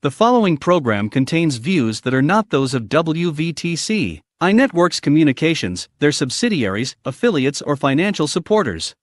The following program contains views that are not those of WVTC, iNetworks Communications, their subsidiaries, affiliates, or financial supporters.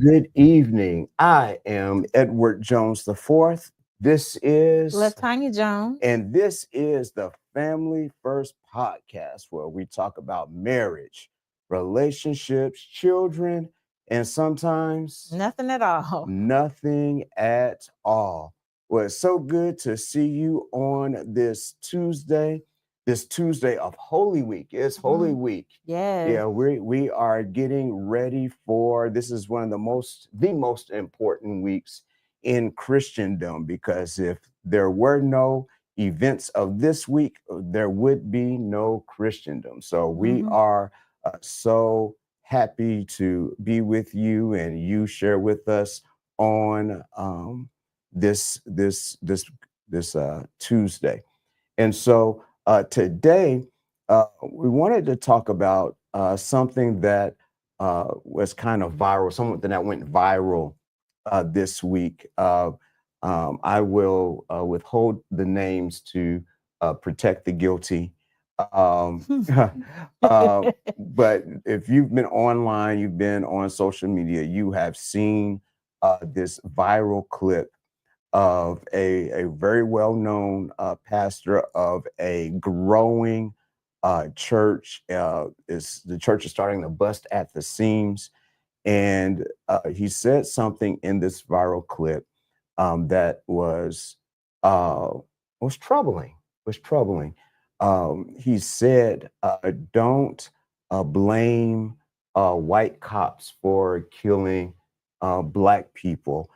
Good evening. I am Edward Jones IV. This is Latanya Jones. And this is the Phamily Phirst podcast, where we talk about marriage, relationships, children, and sometimes Nothing at all. Nothing at all. Well, it's so good to see you on this Tuesday of Holy Week. It's Holy Week. Yes. Yeah, we are getting ready for, this is one of the most important weeks in Christendom, because if there were no events of this week, there would be no Christendom. So we are so happy to be with you, and you share with us on this Tuesday. And so today we wanted to talk about something that was kind of viral, something that went viral this week. I will withhold the names to protect the guilty. But if you've been online, you've been on social media, you have seen this viral clip of a very well-known pastor of a growing church. The church is starting to bust at the seams, and he said something in this viral clip that was troubling. He said, "Don't blame white cops for killing Black people.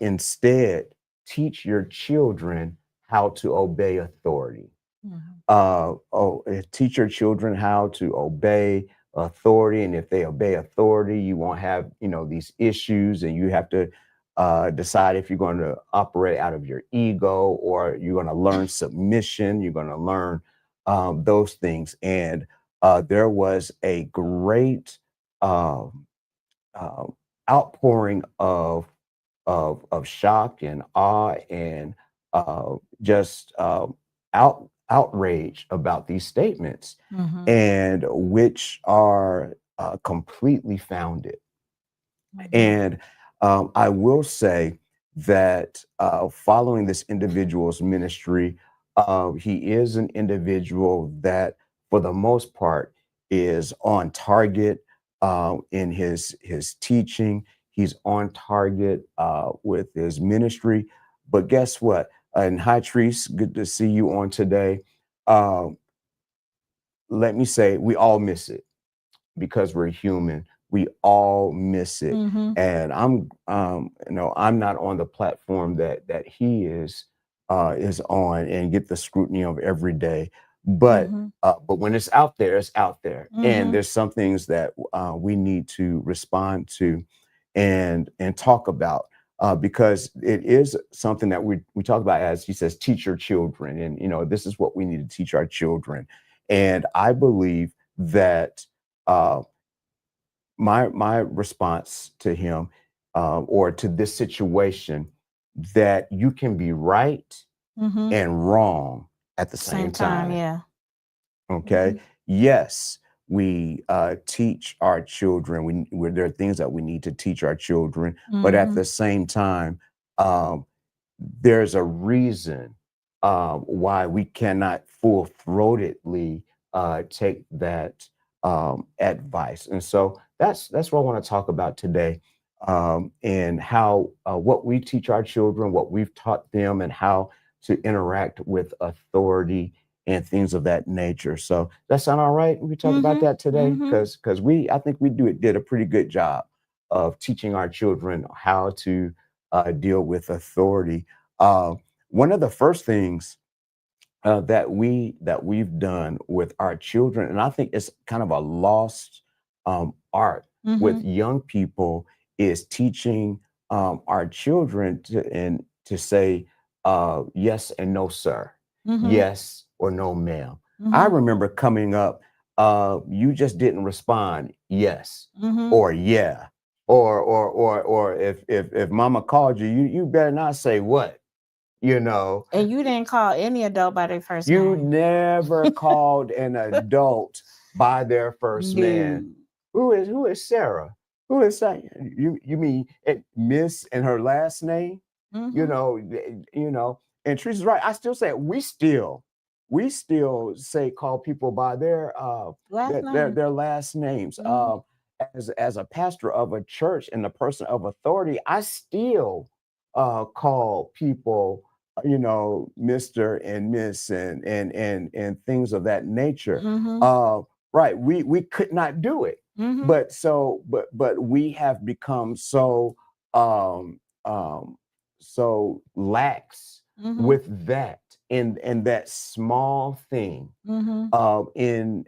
Instead, teach your children how to obey authority." Teach your children how to obey authority, and if they obey authority, you won't have these issues, and you have to decide if you're going to operate out of your ego, or you're going to learn submission. You're going to learn those things. And there was a great outpouring of shock and awe and just outrage about these statements, and which are completely founded. And I will say that following this individual's ministry, he is an individual that, for the most part, is on target in his teaching. He's on target with his ministry. But guess what? And hi, Treese, good to see you on today. Let me say, we all miss it, because we're human. We all miss it. And I'm not on the platform that he is on and get the scrutiny of every day. But when it's out there, it's out there. And there's some things that we need to respond to and talk about, because it is something that we talk about, as he says, teach your children. And, this is what we need to teach our children. And I believe that my response to him or to this situation, that you can be right and wrong at the same time. Yeah. Okay. Yes, we teach our children. There are things that we need to teach our children, but at the same time, there's a reason why we cannot full-throatedly take that advice. And so that's what I want to talk about today, and how what we teach our children, what we've taught them, and how to interact with authority and things of that nature. So that sound all right? We talk about that today, because I think we did a pretty good job of teaching our children how to deal with authority. Uh, One of the first things that we've done with our children, and I think it's kind of a lost art with Mm-hmm. young people, is teaching our children to say yes and no, sir, Mm-hmm. yes or no, ma'am. I Mm-hmm. remember coming up, you just didn't respond yes Mm-hmm. or yeah, or if mama called you, you better not say what, you know. And you didn't call any adult by their first You name. never called an adult by their first No. man. Who is Sarah? Who is that? You mean Miss and her last name? You Mm-hmm. know, And Teresa's right. I still say it. We still say call people by their Last name. their last names. Mm-hmm. As a pastor of a church and a person of authority, I still call people, Mr. and Miss and things of that nature. Mm-hmm. Right. We could not do it. Mm-hmm. But we have become um so lax Mm-hmm. with that, in that small thing, Mm-hmm. in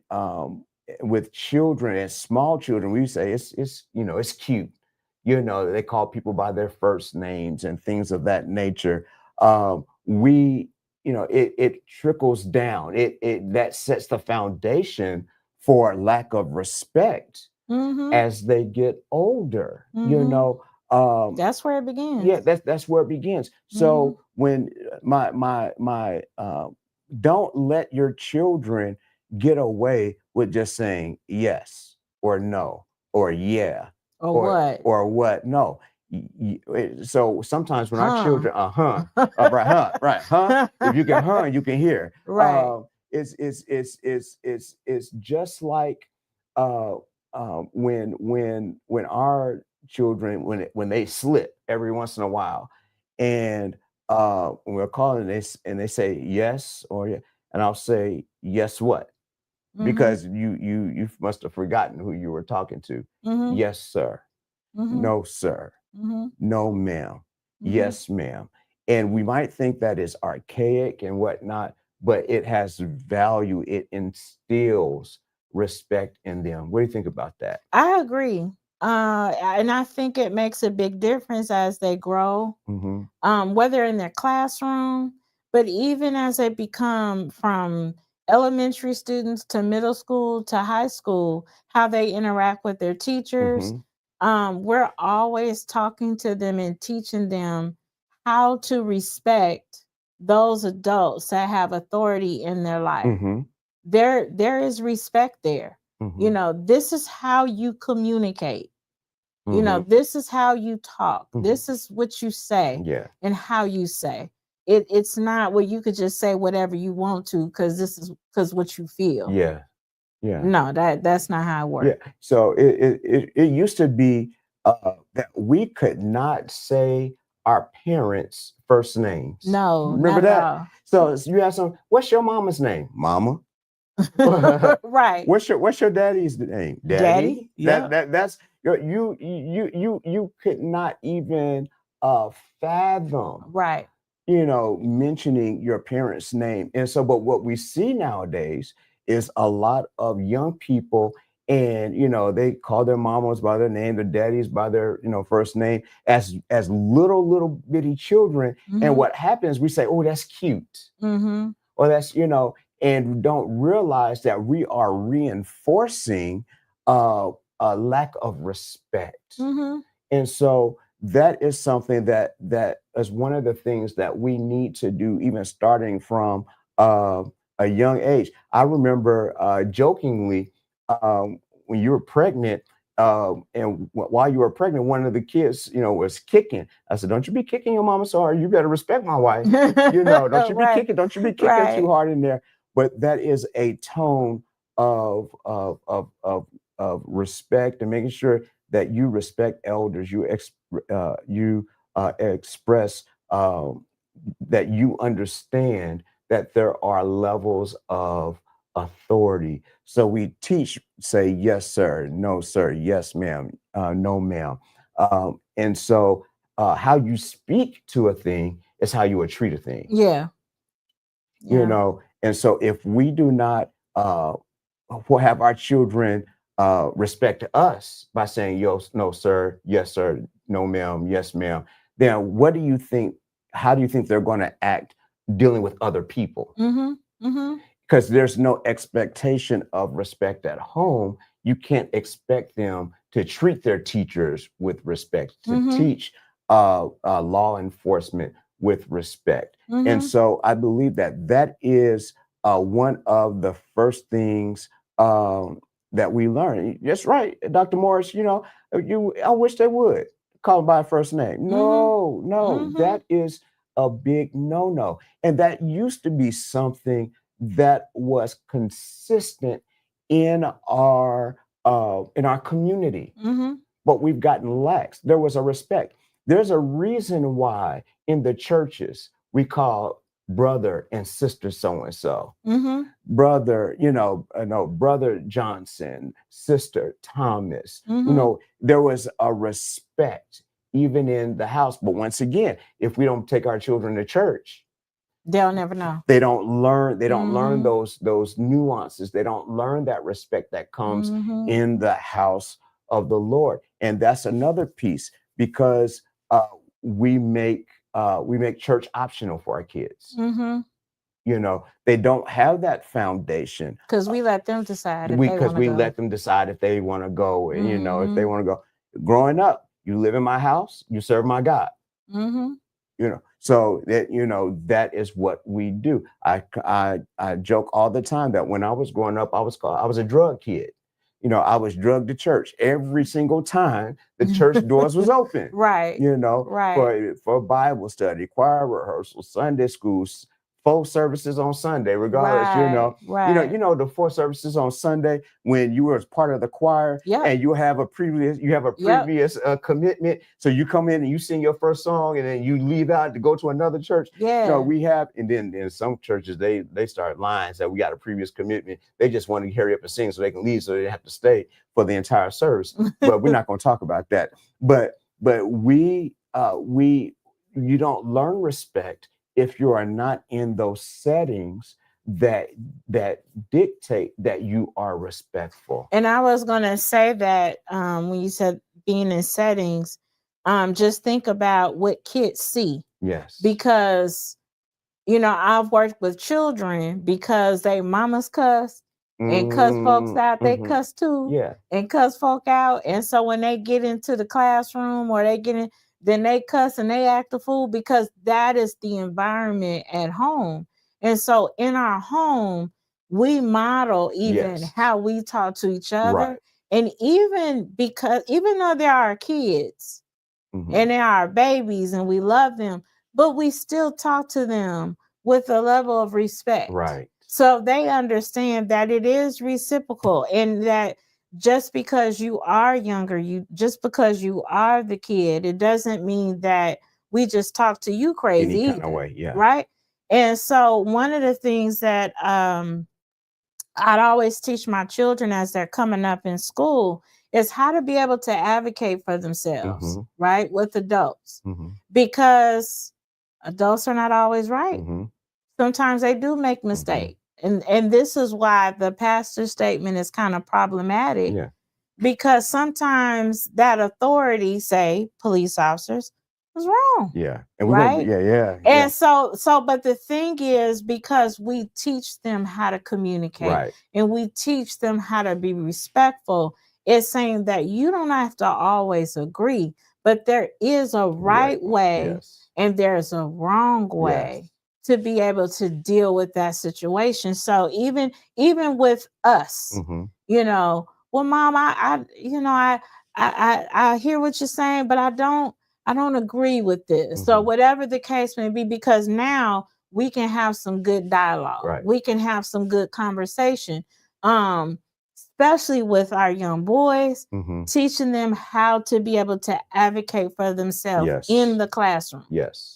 with children and small children. We say it's cute. They call people by their first names and things of that nature. We it trickles down. It that sets the foundation for lack of respect Mm-hmm. as they get older. Mm-hmm. That's where it Yeah, begins. that's where it begins. Mm-hmm. So when my don't let your children get away with just saying yes or no or yeah Or or what? what. No. So sometimes when our Huh. children right, if you can, you can hear. Right. It's just like uh when our children, when they slip every once in a while, and when we're calling this and they say yes or yeah, and I'll say yes what, Mm-hmm. because you must have forgotten who you were talking to. Mm-hmm. Yes sir, Mm-hmm. no sir, Mm-hmm. no ma'am, Mm-hmm. yes ma'am. And we might think that is archaic and whatnot, but it has value. It instills respect in them. What do you think about that? I agree. And I think it makes a big difference as they grow, Mm-hmm. whether in their classroom, but even as they become from elementary students to middle school to high school, how they interact with their teachers. Mm-hmm. We're always talking to them and teaching them how to respect those adults that have authority in their life. Mm-hmm. There is respect there. Mm-hmm. This is how you communicate. Mm-hmm. This is how you talk. Mhm. This is what you say Yeah. and how you say. It's not where you could just say whatever you want to because this is because what you feel. Yeah. Yeah. No, that's not how it Yeah. works. So it used to be that we could not say our parents' first names. No, Remember not at that? all. So you have what's your mama's name? Mama. Right. What's your daddy's name? Daddy. Daddy. Yep. That's you could not even fathom, Right. mentioning your parents' name. And so, but what we see nowadays is a lot of young people, and they call their mamas by their name, their daddies by their first name, as little bitty children. And Mm-hmm. what happens? We say, "Oh, that's cute," Mm-hmm. or that's and don't realize that we are reinforcing uh, a lack of respect. Mm-hmm. And so that is something that is one of the things that we need to do, even starting from a young age. I remember jokingly, when you were pregnant, and while you were pregnant, one of the kids, was kicking. I said, "Don't you be kicking your mama so hard. You better respect my wife. Don't you be Right. kicking. Don't you be kicking too Right. hard in there." But that is a tone of respect, and making sure that you respect elders, you express that you understand that there are levels of authority. So we teach, say yes sir, no sir, yes ma'am, no ma'am. And so how you speak to a thing is how you would treat a thing. Yeah. You know, and so if we do not will have our children respect us by saying, yo, no, sir, yes, sir, no, ma'am, yes, ma'am, then what do you think? How do you think they're going to act dealing with other people? Because there's no expectation of respect at home. You can't expect them to treat their teachers with respect, to teach law enforcement with respect. And so I believe that that is one of the first things that we learn. That's right, Dr. Morris. I wish they would call them by first name. No, that is a big no. And that used to be something that was consistent in our community, but we've gotten lax. There was a respect. There's a reason why in the churches we call brother and sister so and so. Brother, brother Johnson, sister Thomas. There was a respect even in the house. But once again, if we don't take our children to church, they'll never know. They don't learn those nuances. They don't learn that respect that comes in the house of the Lord. And that's another piece, because we make church optional for our kids. They don't have that foundation because we let them decide. Because we let them decide if they want to go. If they want to go. Growing up, you live in my house, you serve my God. So that that is what we do. I joke all the time that when I was growing up, I was a drug kid. I was drugged to church every single time the church doors was open. Right. For Bible study, choir rehearsal, Sunday school, 4 services on Sunday, regardless. The 4 services on Sunday when you were part of the choir, and you have a previous commitment. So you come in and you sing your first song, and then you leave out to go to another church. We have, and then in some churches they start lines that we got a previous commitment. They just want to hurry up and sing so they can leave, so they have to stay for the entire service. But we're not going to talk about that. But you don't learn respect if you are not in those settings that dictate that you are respectful. And I was going to say that when you said being in settings, just think about what kids see. Yes. Because, I've worked with children because they mamas cuss and cuss folks out. They cuss too. Yeah. And cuss folk out. And so when they get into the classroom or they get in, then they cuss and they act a fool, because that is the environment at home. And so in our home, we model even how we talk to each other. Right. And even though they are our kids and they are our babies and we love them, but we still talk to them with a level of respect. Right. So they understand that it is reciprocal, and that just because you are younger, just because you are the kid, it doesn't mean that we just talk to you crazy. Any kind of way, yeah. Right. And so one of the things that I'd always teach my children as they're coming up in school is how to be able to advocate for themselves, right, with adults, because adults are not always right. Sometimes they do make mistakes. And this is why the pastor's statement is kind of problematic, because sometimes that authority, say police officers, was wrong. Yeah. And right. And so, but the thing is, because we teach them how to communicate, and we teach them how to be respectful, it's saying that you don't have to always agree, but there is a right way and there's a wrong way to be able to deal with that situation. So even with us, well, Mom, I hear what you're saying, but I don't agree with this. So whatever the case may be, because now we can have some good dialogue. We can have some good conversation, especially with our young boys, teaching them how to be able to advocate for themselves in the classroom.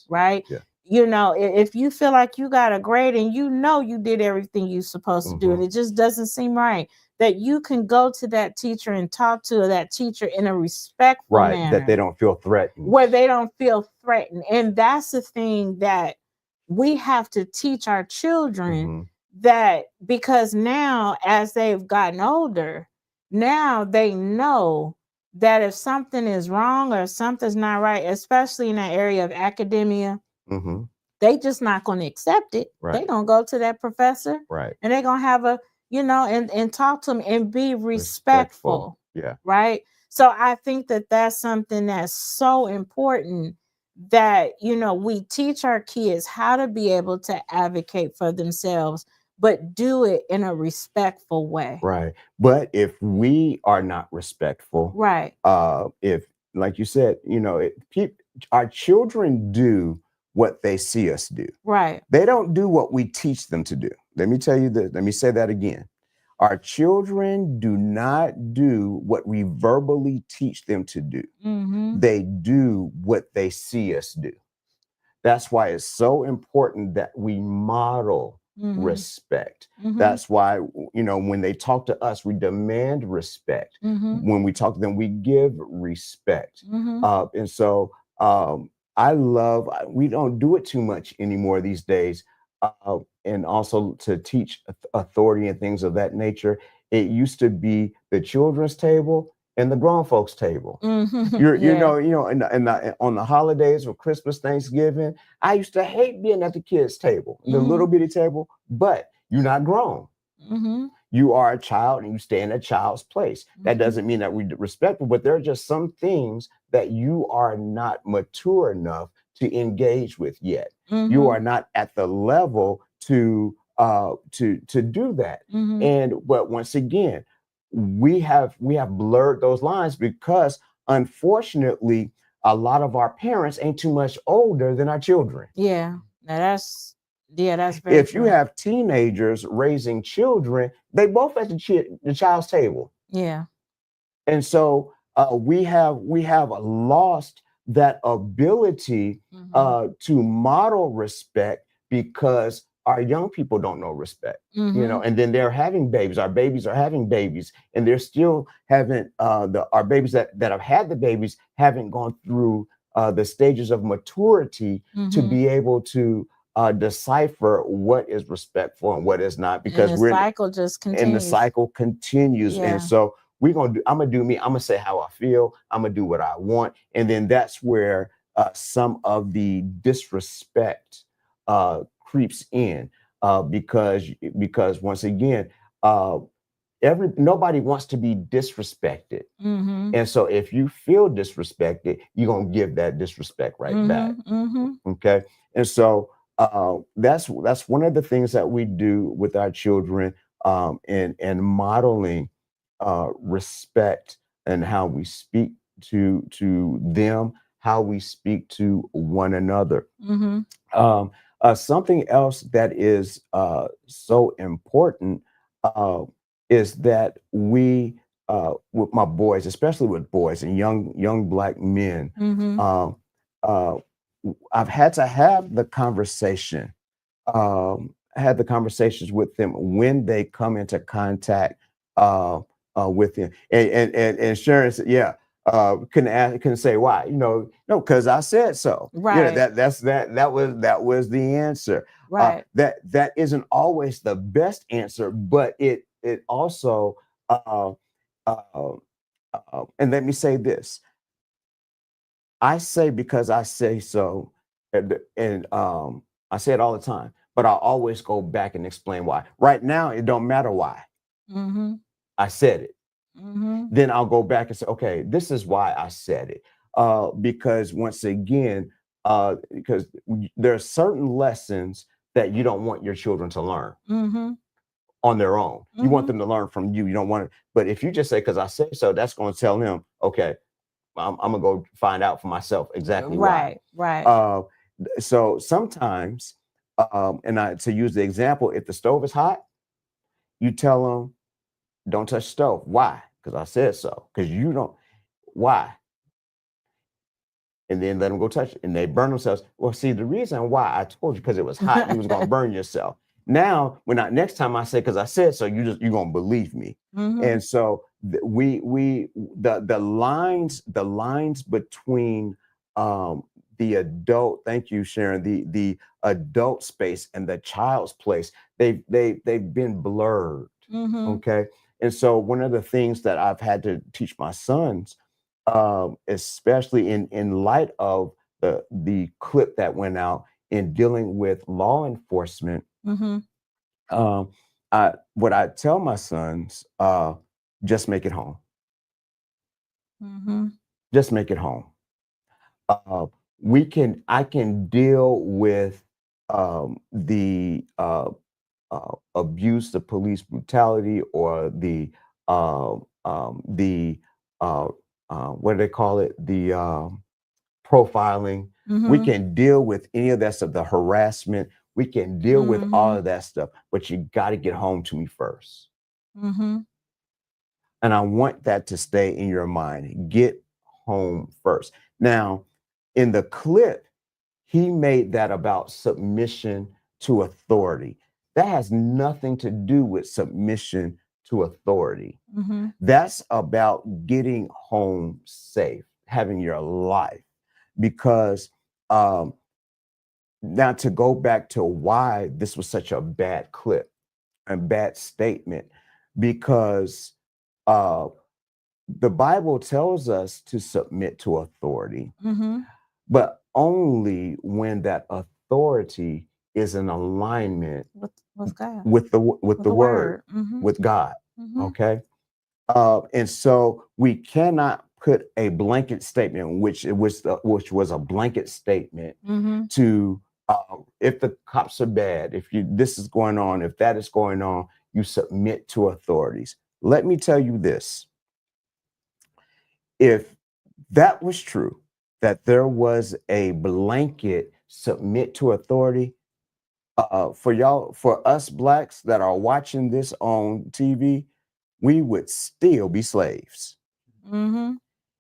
Right. Yeah. If you feel like you got a grade and you did everything you're supposed to do, and it just doesn't seem right, that you can go to that teacher and talk to that teacher in a respectful manner. That they don't feel threatened. Where they don't feel threatened. And that's the thing that we have to teach our children, that because now as they've gotten older, now they know that if something is wrong or something's not right, especially in that area of academia, they just not going to accept it. They're going to go to that professor, and they're going to have a, and talk to them and be respectful. Yeah. Right. So I think that that's something that's so important, that, we teach our kids how to be able to advocate for themselves, but do it in a respectful way. Right. But if we are not respectful, if, like you said, our children do what they see us do. Right. They don't do what we teach them to do. Let me tell you this. Let me say that again. Our children do not do what we verbally teach them to do. They do what they see us do. That's why it's so important that we model respect. That's why, when they talk to us, we demand respect. When we talk to them, we give respect. And so we don't do it too much anymore these days. And also to teach authority and things of that nature. It used to be the children's table and the grown folks table. And on the holidays or Christmas, Thanksgiving, I used to hate being at the kids' table, the little bitty table, but you're not grown. You are a child and you stay in a child's place. That doesn't mean that we respect them, but there are just some things that you are not mature enough to engage with yet. You are not at the level to do that. But once again, we have blurred those lines because unfortunately a lot of our parents ain't too much older than our children. That's very if true. You have teenagers raising children, they both at the child's table. And so we have lost that ability to model respect because our young people don't know respect, and then they're having babies. Our babies are having babies, and they're still haven't. Our babies that have had the babies haven't gone through the stages of maturity to be able to decipher what is respectful and what is not. Because the cycle just continues. And the cycle continues, and so I'm gonna do me. I'm gonna say how I feel. I'm gonna do what I want, and then that's where some of the disrespect creeps in because once again, nobody wants to be disrespected. And so if you feel disrespected, you're gonna give that disrespect right back. Okay. And so that's one of the things that we do with our children, and modeling respect and how we speak to them, how we speak to one another. Something else that is so important is that we, with my boys, especially with boys and young Black men, I've had to have the conversation. I had the conversations with them when they come into contact with them. And Sharon said, couldn't say why. No, because I said so. Right. That was the answer. Right. That isn't always the best answer, but it also and let me say this. I say because I say so, and I say it all the time, but I always go back and explain why. Right now, it don't matter why. I said it. Then I'll go back and say, okay, this is why I said it. Because once again, because there are certain lessons that you don't want your children to learn on their own. You want them to learn from you. You don't want it. But if you just say, because I say so, that's going to tell them, okay, I'm going to go find out for myself exactly why. Right. So sometimes, to use the example, if the stove is hot, you tell them, don't touch the stove. Why? Because I said so. Because you don't. Why? And then let them go touch it. And they burn themselves. Well, see, the reason why I told you, because it was hot, you was going to burn yourself. now next time I say, because I said so, you're gonna believe me. And so the lines between the adult, thank you, Sharon, the adult space and the child's place, they've been blurred. Okay. And so one of the things that I've had to teach my sons, especially in light of the clip that went out in dealing with law enforcement, what I tell my sons, just make it home. Just make it home. I can deal with the abuse, the police brutality, or the what do they call it? The profiling. We can deal with any of that stuff, the harassment. We can deal with all of that stuff, but you got to get home to me first. And I want that to stay in your mind. Get home first. Now, in the clip, he made that about submission to authority. That has nothing to do with submission to authority. That's about getting home safe, having your life. Because now, to go back to why this was such a bad clip and bad statement, because the Bible tells us to submit to authority, but only when that authority is in alignment with God, with the word, with God. Okay. And so we cannot put a blanket statement, which was a blanket statement to if the cops are bad, if this is going on, if that is going on, you submit to authorities. Let me tell you this. If that was true, that there was a blanket submit to authority, for us Blacks that are watching this on TV, we would still be slaves.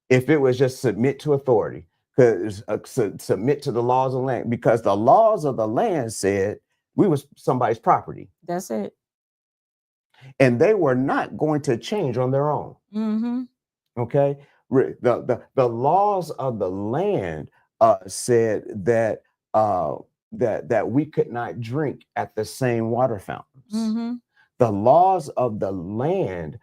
If it was just submit to authority, because submit to the laws of the land, because the laws of the land said we was somebody's property. That's it. And they were not going to change on their own. Okay. The laws of the land said that that we could not drink at the same water fountains. The laws of the land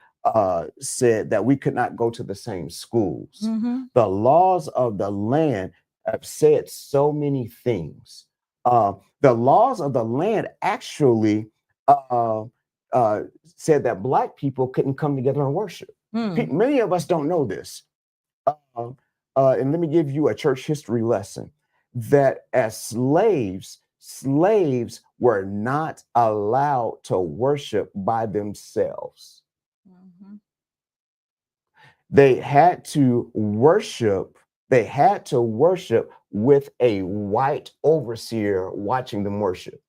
said that we could not go to the same schools. The laws of the land have said so many things. The laws of the land actually said that Black people couldn't come together and worship. Many of us don't know this. And let me give you a church history lesson, that as slaves were not allowed to worship by themselves. They had to worship with a white overseer watching them worship.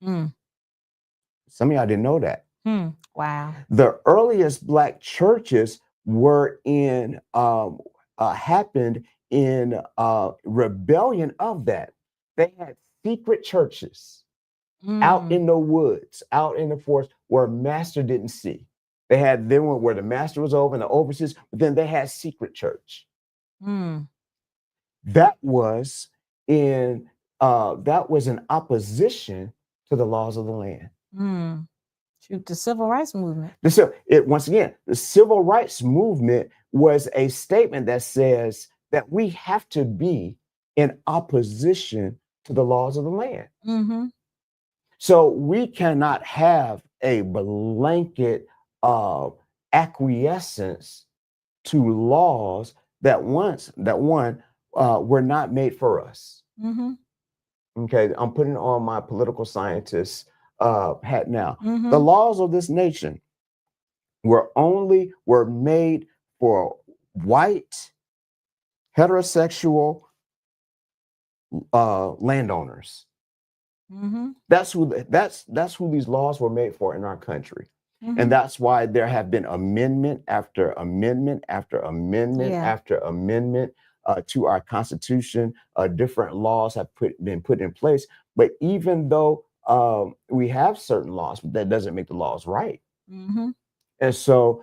Some of y'all didn't know that. Wow. The earliest Black churches were happened in rebellion of that. They had secret churches out in the woods, out in the forest, where master didn't see. They had them where the master was over and the overseers, but then they had secret church. That was in opposition to the laws of the land. Shoot, the civil rights movement. Once again, the civil rights movement was a statement that says that we have to be in opposition to the laws of the land. So we cannot have a blanket acquiescence to laws that were not made for us. Okay, I'm putting on my political scientist hat now. The laws of this nation were made for white heterosexual landowners. That's who these laws were made for in our country. And that's why there have been amendment after amendment after amendment after amendment to our Constitution. Different laws have been put in place. But even though we have certain laws, but that doesn't make the laws right. Mm-hmm. And so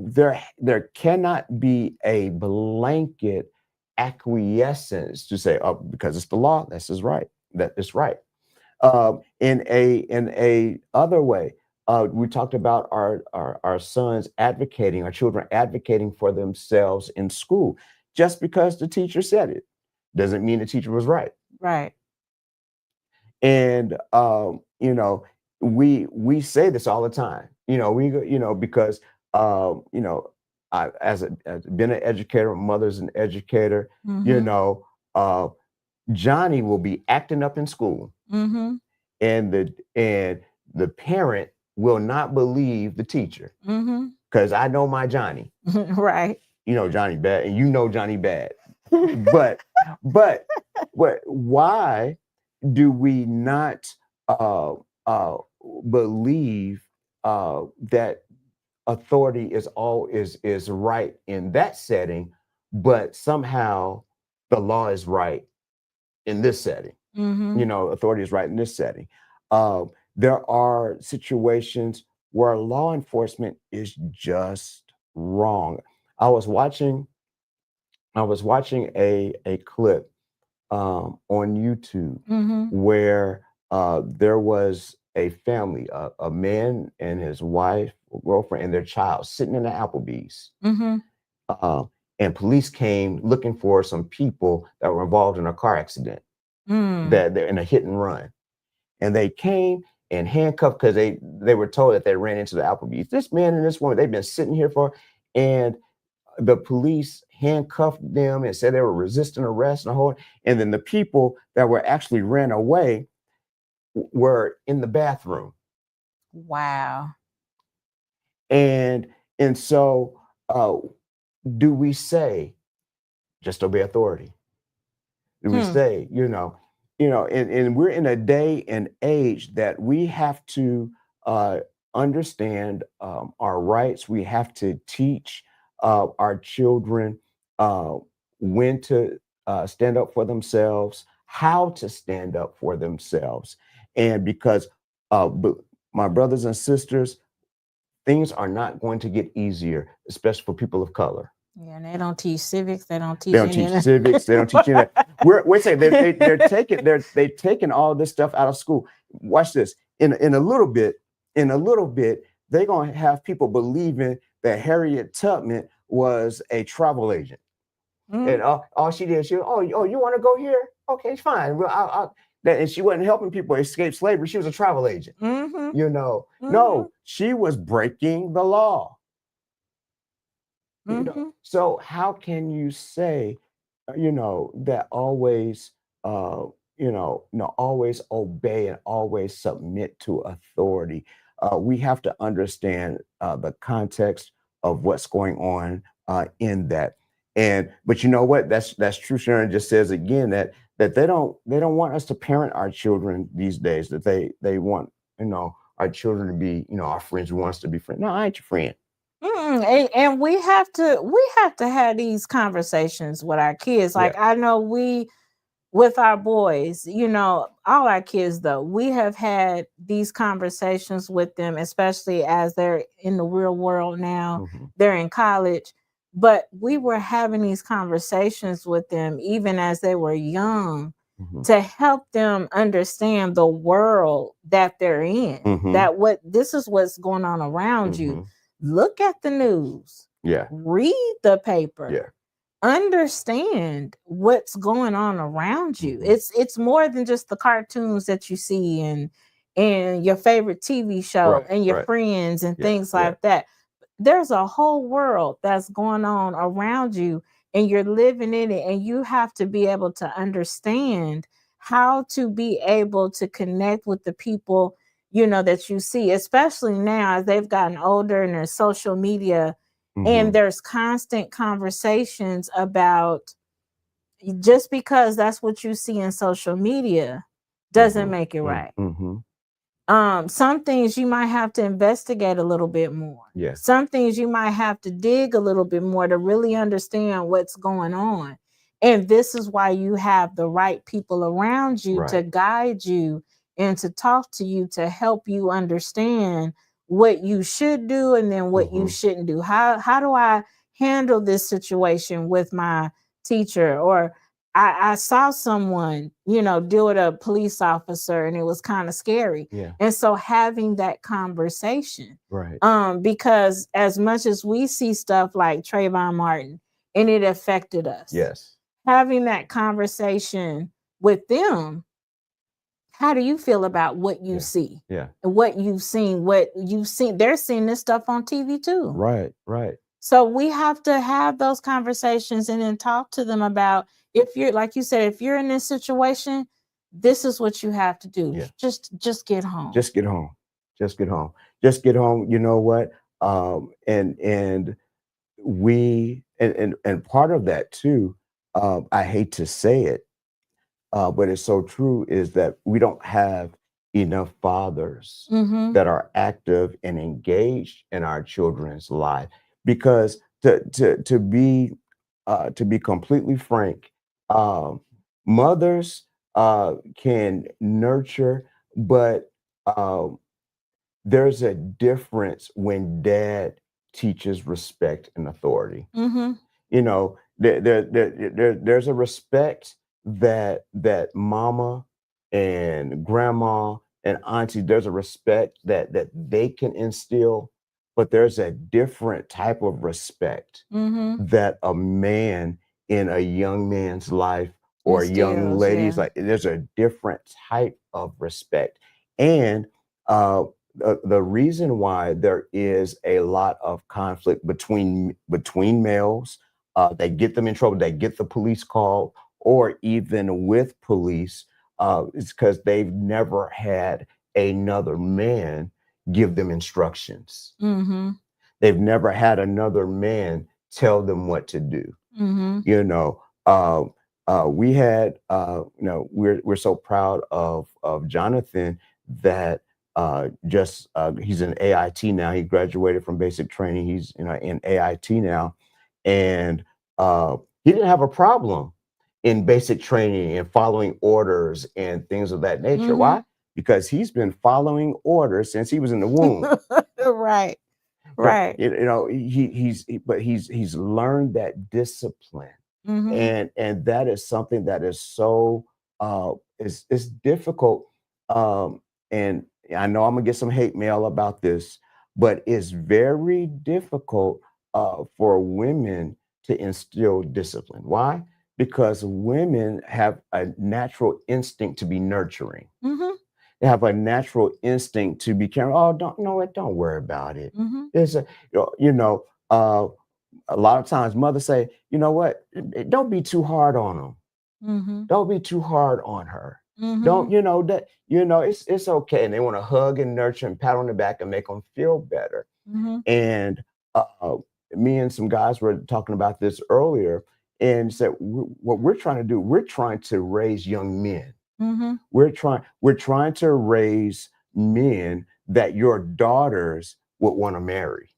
there cannot be a blanket acquiescence to say, oh, because it's the law, this is right, that is right. In a other way, we talked about our sons advocating, our children advocating for themselves in school. Just because the teacher said it doesn't mean the teacher was right. Right. And we say this all the time. Because as been an educator, mother's an educator. Mm-hmm. Uh, Johnny will be acting up in school, Mm-hmm. and the parent will not believe the teacher, Mm-hmm. because I know my Johnny. Right. Johnny bad, and Johnny bad. but why do we not uh, uh, believe that authority is right in that setting, but somehow the law is right in this setting? Mm-hmm. Authority is right in this setting. There are situations where law enforcement is just wrong. I was watching a clip on YouTube Mm-hmm. where there was a family, a man and his wife, girlfriend, and their child sitting in the Applebee's. Mm-hmm. Uh, and police came looking for some people that were involved in a car accident, that they're in a hit and run. And they came and handcuffed, because they were told that they ran into the Applebee's. This man and this woman, they've been sitting here and the police handcuffed them and said they were resisting arrest and then the people that were actually ran away were in the bathroom. Wow. And so do we say just obey authority? Do we say, and we're in a day and age that we have to understand our rights. We have to teach our children when to stand up for themselves, how to stand up for themselves. And because my brothers and sisters, things are not going to get easier, especially for people of color. Yeah, and they don't teach civics. They don't teach. They don't teach civics. They don't teach any of that. We're saying they've taken all this stuff out of school. Watch this. In a little bit, they're gonna have people believing that Harriet Tubman was a travel agent, and all she did, you want to go here? Okay, fine. Well, and she wasn't helping people escape slavery. She was a travel agent. Mm-hmm. No, she was breaking the law. So how can you say, that always, always obey and always submit to authority? We have to understand the context of what's going on in that. But you know what? That's true. Sharon just says again that they don't want us to parent our children these days. That they want our children to be our friends. Who wants to be friends? No, I ain't your friend. And we have to have these conversations with our kids. Like, I know with our boys, all our kids, though, we have had these conversations with them, especially as they're in the real world now. They're in college, but we were having these conversations with them even as they were young, to help them understand the world that they're in. That this is what's going on around you. Look at the news. Read the paper. Understand what's going on around you. It's more than just the cartoons that you see and your favorite TV show and your friends and things like that. There's a whole world that's going on around you, and you're living in it, and you have to be able to understand how to be able to connect with the people that you see, especially now as they've gotten older and there's social media and there's constant conversations about, just because that's what you see in social media doesn't make it right. Some things you might have to investigate a little bit more. Some things you might have to dig a little bit more to really understand what's going on. And this is why you have the right people around you to guide you and to talk to you to help you understand what you should do and then what you shouldn't do. How do I handle this situation with my teacher? Or I saw someone, deal with a police officer and it was kind of scary. Yeah. And so having that conversation, Right. because as much as we see stuff like Trayvon Martin and it affected us, Yes, having that conversation with them, how do you feel about what you see? Yeah. And what you've seen, they're seeing this stuff on TV too. Right. Right. So we have to have those conversations and then talk to them about, if you're, like you said, if you're in this situation, this is what you have to do. Yeah. Just get home. Just get home. Just get home. Just get home. You know what? And we and part of that too, I hate to say it, but it's so true, is that we don't have enough fathers that are active and engaged in our children's life. Because to be completely frank, mothers can nurture, but there's a difference when dad teaches respect and authority. There's a respect that mama and grandma and auntie, there's a respect that they can instill, but there's a different type of respect that a man in a young man's life or a young Instills, lady's yeah. life, there's a different type of respect. And the reason why there is a lot of conflict between males, they get them in trouble, they get the police called, or even with police, is because they've never had another man give them instructions. They've never had another man tell them what to do. We had, we're so proud of Jonathan that he's in AIT now. He graduated from basic training. He's in AIT now, and he didn't have a problem in basic training and following orders and things of that nature. Why? Because he's been following orders since he was in the womb. Right. He's learned that discipline. And that is something that is so it's difficult. And I know I'm gonna get some hate mail about this, but it's very difficult for women to instill discipline. Why? Because women have a natural instinct to be nurturing. They have a natural instinct to be caring. Oh, don't worry about it. It's a lot of times mothers say, you know what, don't be too hard on them. Don't be too hard on her. Don't, it's okay. And they want to hug and nurture and pat on the back and make them feel better. And me and some guys were talking about this earlier and said, what we're trying to do, we're trying to raise young men. We're trying to raise men that your daughters would want to marry.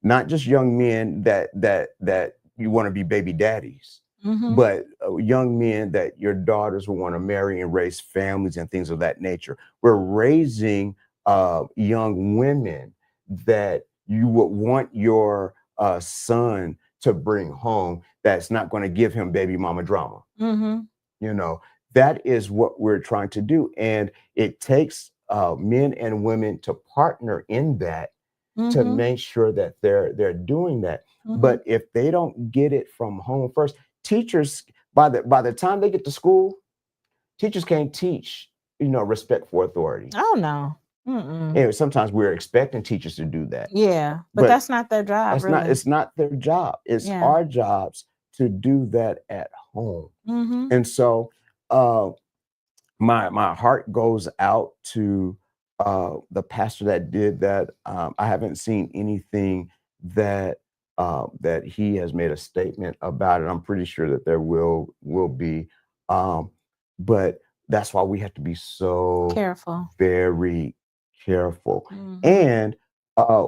Not just young men that you want to be baby daddies, but young men that your daughters will want to marry and raise families and things of that nature. We're raising young women that you would want your son to bring home, that's not going to give him baby mama drama. That is what we're trying to do. And it takes men and women to partner in that, to make sure that they're doing that. But if they don't get it from home first, teachers, by the time they get to school, teachers can't teach, respect for authority. Oh no. And sometimes we're expecting teachers to do that. Yeah, but that's not their job. It's not their job. It's our jobs to do that at home. And so my heart goes out to the pastor that did that. I haven't seen anything that he has made a statement about it. I'm pretty sure that there will be, but that's why we have to be so careful, very careful. And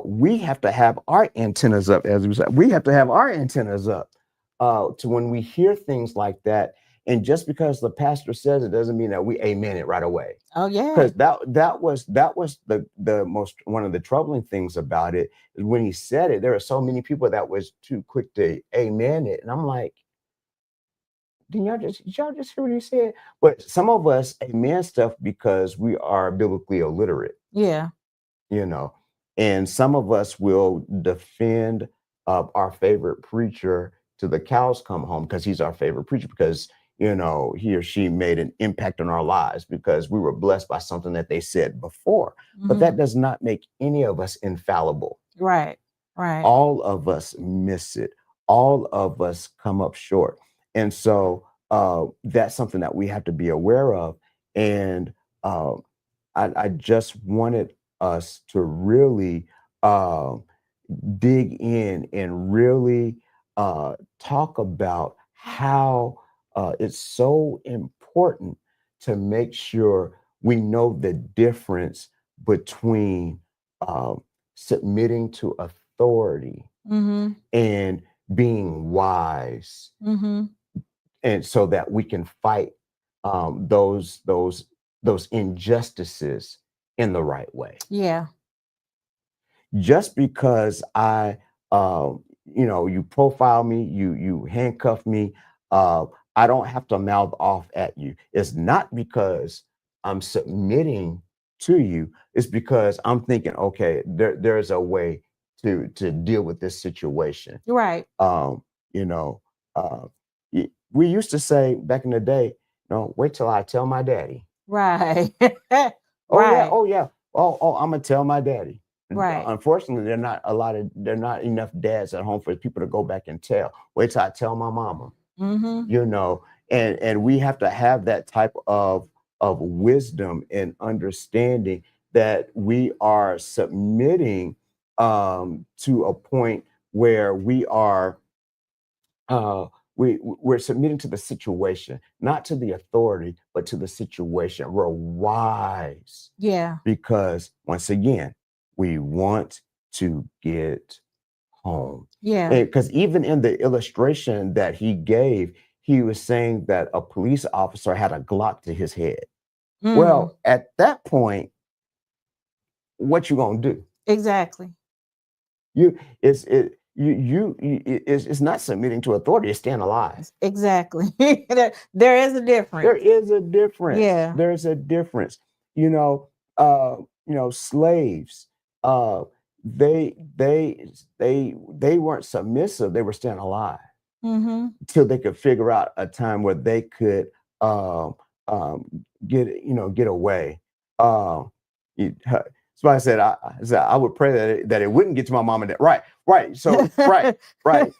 we have to have our antennas up, as we said. We have to have our antennas up to when we hear things like that. And just because the pastor says it doesn't mean that we amen it right away. Oh yeah. Because that was the most, one of the troubling things about it is when he said it, there are so many people that was too quick to amen it. And I'm like, did y'all just hear what he said? But some of us amen stuff because we are biblically illiterate. Yeah. You know, and some of us will defend our favorite preacher to the cows come home because he's our favorite preacher, because, you know, he or she made an impact on our lives because we were blessed by something that they said before. But that does not make any of us infallible. Right. Right. All of us miss it. All of us come up short. And so that's something that we have to be aware of. And I just wanted us to really dig in and really talk about how it's so important to make sure we know the difference between submitting to authority and being wise, and so that we can fight those injustices in the right way. Yeah. Just because you profile me, you handcuff me, I don't have to mouth off at you. It's not because I'm submitting to you. It's because I'm thinking, okay, there's a way to deal with this situation. Right. You know, we used to say back in the day, no, wait till I tell my daddy. Right. Oh yeah. Oh, I'm gonna tell my daddy. Right. Unfortunately, there are not enough dads at home for people to go back and tell. Wait till I tell my mama. You know, and we have to have that type of wisdom and understanding that we are submitting to a point where we are we're submitting to the situation, not to the authority, but to the situation. We're wise. Yeah. Because once again, we want to get home. Yeah. Because even in the illustration that he gave, he was saying that a police officer had a Glock to his head. Well, at that point, what you gonna do? Exactly. It's not submitting to authority, it's staying alive. Exactly. There is a difference. There is a difference. Yeah. There's a difference. Slaves, they weren't submissive, they were staying alive till they could figure out a time where they could get away. Somebody said, I would pray that it wouldn't get to my mom and dad. Right. So right. But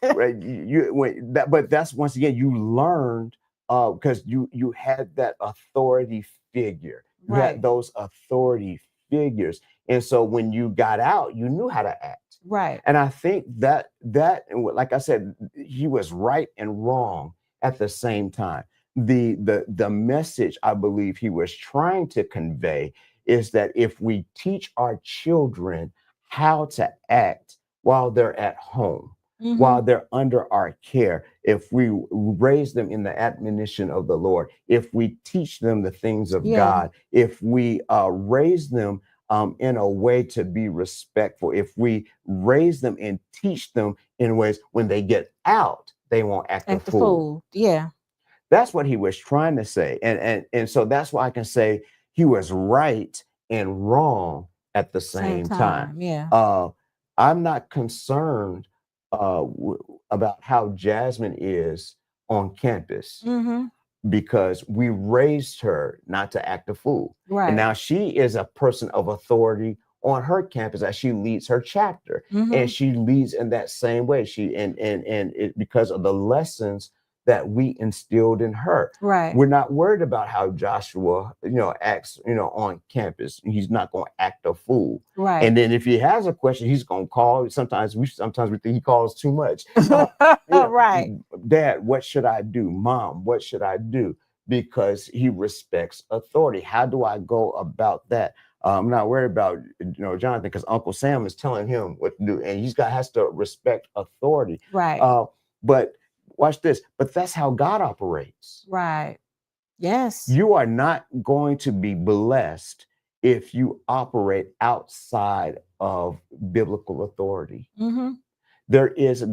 that's, once again, you learned because you had that authority figure. You had those authority figures. And so when you got out, you knew how to act. Right. And I think that, like I said, he was right and wrong at the same time. The message I believe he was trying to convey is that if we teach our children how to act while they're at home, while they're under our care, if we raise them in the admonition of the Lord, if we teach them the things of God, if we raise them in a way to be respectful, if we raise them and teach them in ways when they get out, they won't act a fool. Yeah. That's what he was trying to say. And so that's why I can say he was right and wrong at the same time. Yeah. I'm not concerned about how Jasmine is on campus because we raised her not to act a fool. Right. And now she is a person of authority on her campus as she leads her chapter. And she leads in that same way. Because of the lessons that we instilled in her. Right. We're not worried about how Joshua, acts, on campus. He's not going to act a fool. Right. And then if he has a question, he's going to call. Sometimes we think he calls too much. Right. Dad, what should I do? Mom, what should I do? Because he respects authority. How do I go about that? I'm not worried about Jonathan, because Uncle Sam is telling him what to do, and has to respect authority. Right. But watch this. But that's how God operates. Right. Yes. You are not going to be blessed if you operate outside of biblical authority. Mm-hmm.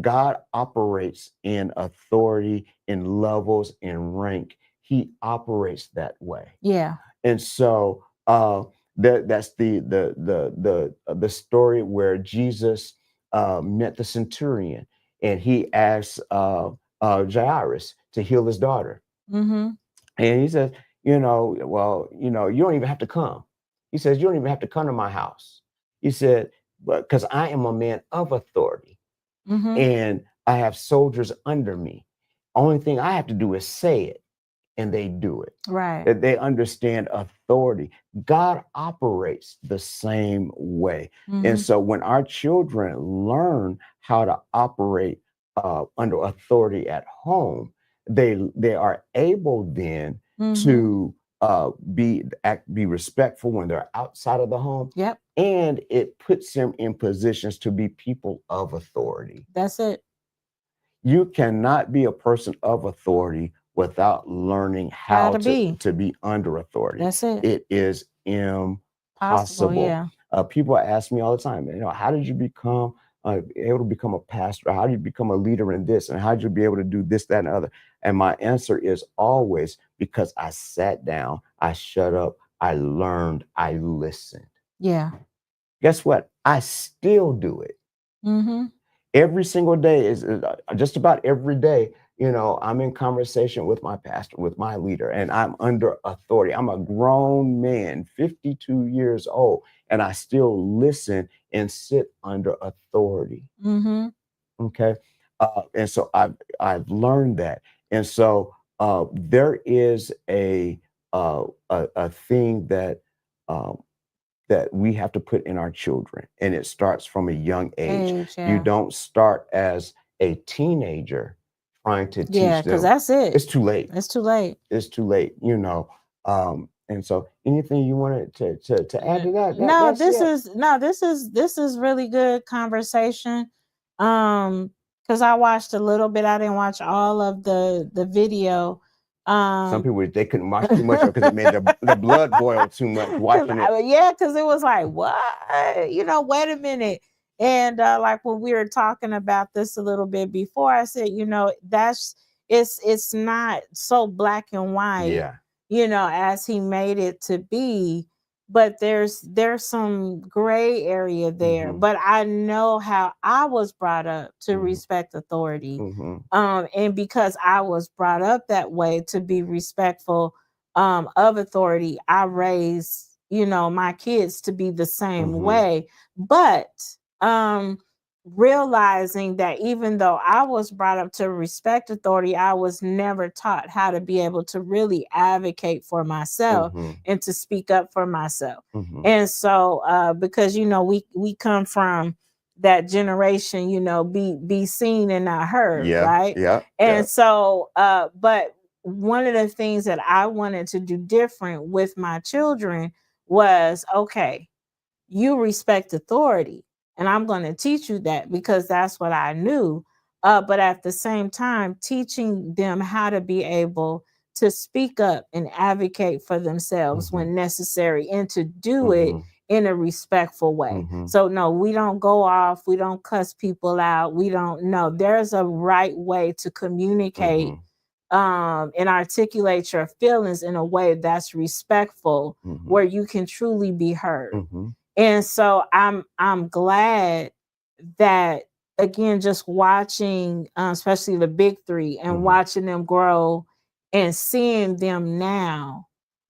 God operates in authority, in levels, in rank. He operates that way. Yeah. And so that's the story where Jesus met the centurion, and he asked Jairus to heal his daughter. Mm-hmm. And he says, you don't even have to come. He says, you don't even have to come to my house. He said, but because I am a man of authority, Mm-hmm. and I have soldiers under me. Only thing I have to do is say it, and they do it. Right. That they understand authority. God operates the same way. Mm-hmm. And so when our children learn how to operate under authority at home, they are able then to be respectful when they're outside of the home. Yep. And it puts them in positions to be people of authority. That's it. You cannot be a person of authority without learning how to be under authority. That's it. It is impossible. Yeah. People ask me all the time, how did you become able to become a pastor? How do you become a leader in this? And how did you be able to do this, that, and the other? And my answer is always because I sat down, I shut up, I learned, I listened. Yeah. Guess what? I still do it. Mm-hmm. Every single day is just about every day. I'm in conversation with my pastor, with my leader, and I'm under authority. I'm a grown man, 52 years old, and I still listen and sit under authority. Mm-hmm. Okay. And so I've learned that. And so there is a thing that we have to put in our children, and it starts from a young age. Yeah. You don't start as a teenager trying to teach them. Yeah, because that's it. It's too late. It's too late. It's too late. And so anything you wanted to add to that? This is really good conversation. Because I watched a little bit. I didn't watch all of the video. Some people, they couldn't watch too much because it made the blood boil too much watching it. Yeah, because it was like, what? Wait a minute. And like when we were talking about this a little bit before, I said, it's not so black and white, as he made it to be. But there's some gray area there. Mm-hmm. But I know how I was brought up to respect authority. Mm-hmm. And because I was brought up that way to be respectful of authority, I raised, my kids to be the same way. But realizing that even though I was brought up to respect authority, I was never taught how to be able to really advocate for myself and to speak up for myself. And so because we come from that generation, be seen and not heard, right? And so but one of the things that I wanted to do different with my children was, okay, you respect authority, and I'm going to teach you that because that's what I knew. But at the same time, teaching them how to be able to speak up and advocate for themselves when necessary, and to do it in a respectful way. So no, we don't go off. We don't cuss people out. We don't know. There's a right way to communicate and articulate your feelings in a way that's respectful, where you can truly be heard. And so I'm glad that, again, just watching, especially the big three, and watching them grow and seeing them now,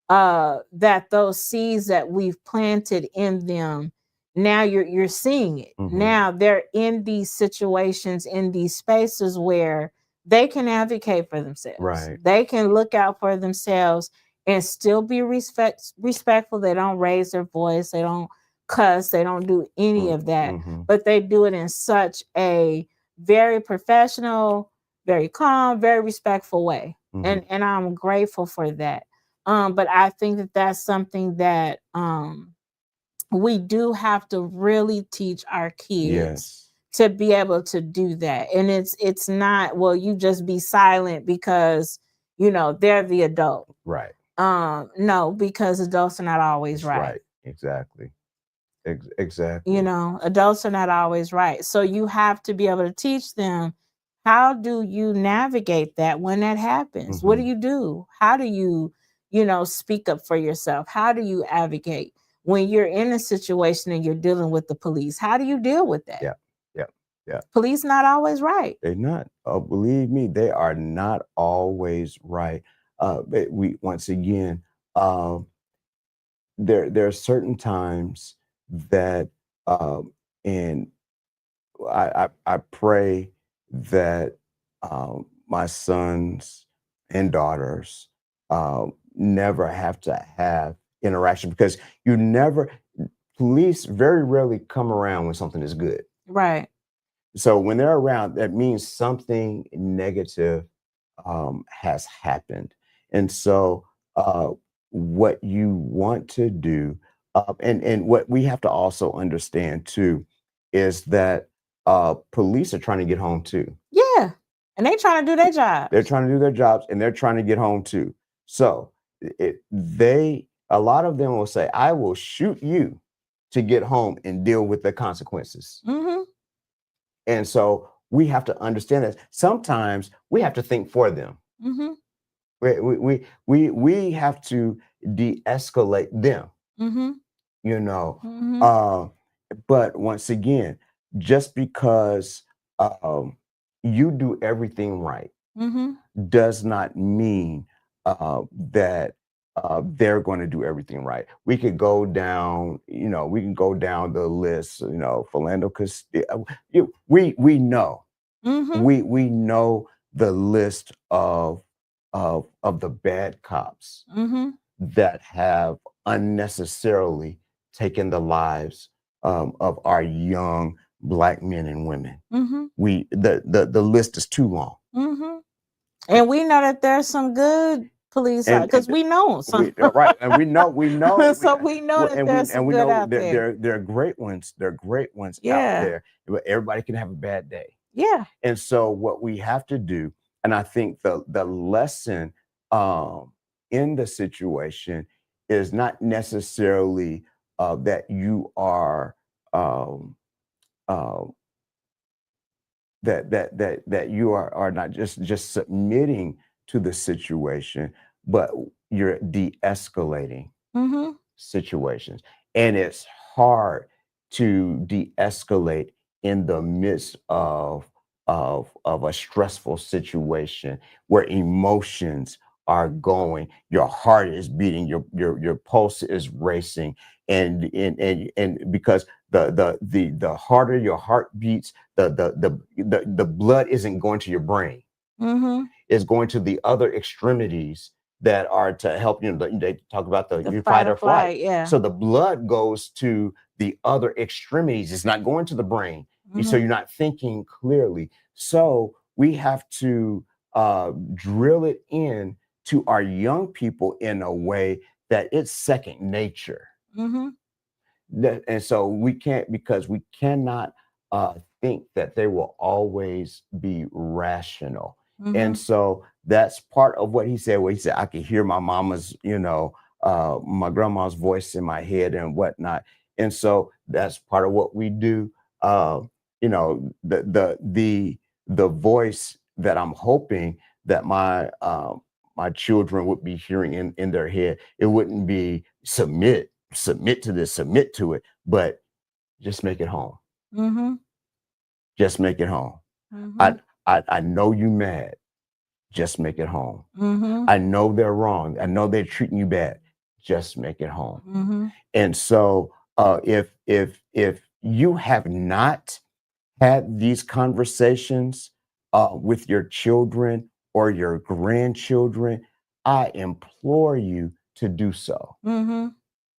that those seeds that we've planted in them, now you're seeing it. Now they're in these situations, in these spaces where they can advocate for themselves. Right. They can look out for themselves and still be respectful. They don't raise their voice. They don't cuss. They don't do any of that. But they do it in such a very professional, very calm, very respectful way. And I'm grateful for that. But I think that that's something that we do have to really teach our kids to be able to do that. And it's not, well, you just be silent because, they're the adult. Right. No, because adults are not always right. Right. Exactly. Exactly. Adults are not always right. So you have to be able to teach them, how do you navigate that when that happens? What do you do? How do you, speak up for yourself? How do you advocate when you're in a situation and you're dealing with the police? How do you deal with that? Yeah. Yeah. Yeah. Police not always right. They're not. Believe me, they are not always right. But we once again, there are certain times that, and I pray that my sons and daughters never have to have interaction, because police very rarely come around when something is good. Right. So when they're around, that means something negative has happened. And so what you want to do, and what we have to also understand too, is that police are trying to get home too. Yeah. And they trying to do their job. They're trying to do their jobs, and they're trying to get home too. So a lot of them will say, I will shoot you to get home and deal with the consequences. Mm-hmm. And so we have to understand that sometimes we have to think for them. Mm-hmm. We have to de-escalate them. Mm-hmm. Mm-hmm. But once again, just because you do everything right, mm-hmm. does not mean that they're going to do everything right. We could go down, the list, Philando Castile. We know, mm-hmm. we know the list of the bad cops mm-hmm. that have unnecessarily taken the lives of our young Black men and women. Mm-hmm. The list is too long. Mm-hmm. And we know that there's some good police, because we know some. Right, and we know. So we know that there's some good out there. There are great ones. There are great ones out there. But everybody can have a bad day. Yeah. And so what we have to do, and I think the lesson in the situation is not necessarily that you are that you are not just submitting to the situation, but you're de-escalating mm-hmm. situations. And it's hard to de-escalate in the midst of a stressful situation where emotions are going, your heart is beating, your pulse is racing, and because the harder your heart beats, the blood isn't going to your brain. Mm-hmm. It's going to the other extremities that are to help. They talk about the fight or flight. Yeah. So the blood goes to the other extremities. It's not going to the brain. Mm-hmm. So you're not thinking clearly. So we have to drill it in to our young people in a way that it's second nature. Mm-hmm. And so we can't, because we cannot think that they will always be rational. Mm-hmm. And so that's part of what he said, where he said, I could hear my mama's, my grandma's voice in my head and whatnot. And so that's part of what we do. The voice that I'm hoping that my children would be hearing in their head, it wouldn't be submit to this, submit to it, but just make it home. Mm-hmm. Just make it home. Mm-hmm. I know you mad. Just make it home. Mm-hmm. I know they're wrong. I know they're treating you bad. Just make it home. Mm-hmm. And so if you have not had these conversations with your children or your grandchildren, I implore you to do so. Mm-hmm.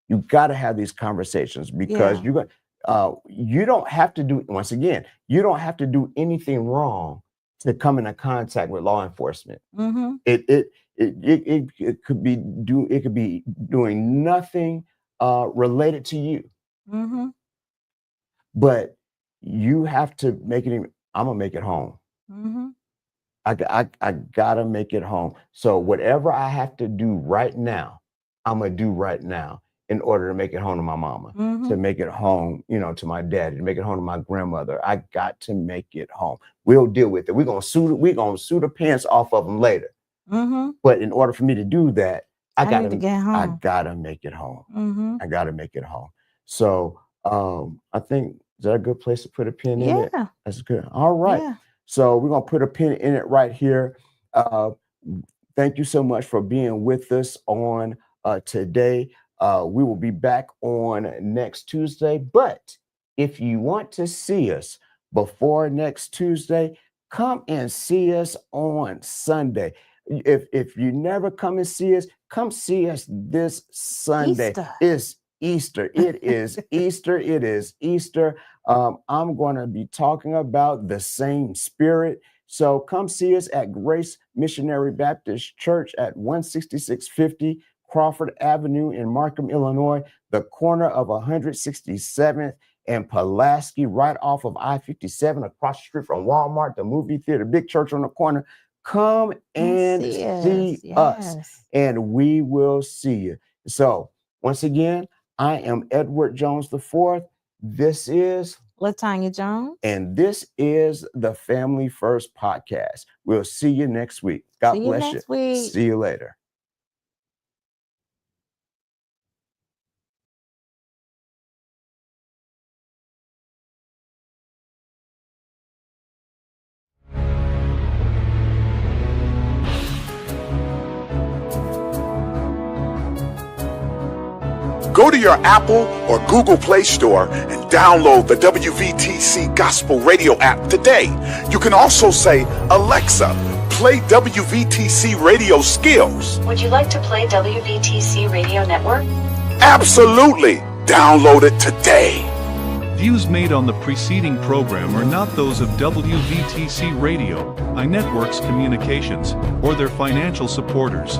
You got to have these conversations, because you don't have to do, once again, you don't have to do anything wrong to come into contact with law enforcement. Mm-hmm. It could be doing nothing related to you. Mm-hmm. But you have to make it. I'm gonna make it home. Mm-hmm. I gotta make it home. So whatever I have to do right now, I'm gonna do right now in order to make it home to my mama, to make it home, to my daddy, to make it home to my grandmother. I got to make it home. We'll deal with it. We're gonna sue the pants off of them later. But in order for me to do that, I gotta get home. I gotta make it home. I gotta make it home. So I think, is that a good place to put a pin in it? Yeah. That's good. All right. Yeah. So we're going to put a pin in it right here. Thank you so much for being with us on today. We will be back on next Tuesday. But if you want to see us before next Tuesday, come and see us on Sunday. If you never come and see us, come see us this Sunday. It's Easter. It is Easter. It is Easter. I'm going to be talking about the same spirit. So come see us at Grace Missionary Baptist Church at 16650 Crawford Avenue in Markham, Illinois, the corner of 167th and Pulaski, right off of I-57, across the street from Walmart, the movie theater, big church on the corner. Come and see us, and we will see you. So once again, I am Edward Jones IV. This is Latanya Jones. And this is the Phamily Phirst podcast. We'll see you next week. God bless you. See you later. Go to your Apple or Google Play Store and download the WVTC Gospel Radio app today. You can also say, Alexa, play WVTC Radio Skills. Would you like to play WVTC Radio Network? Absolutely. Download it today. Views made on the preceding program are not those of WVTC Radio, iNetworks Communications, or their financial supporters.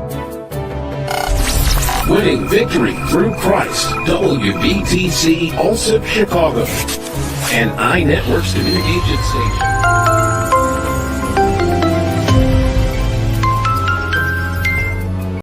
Winning victory through Christ, WVTC, Allsip Chicago, and iNetworks Communications Station.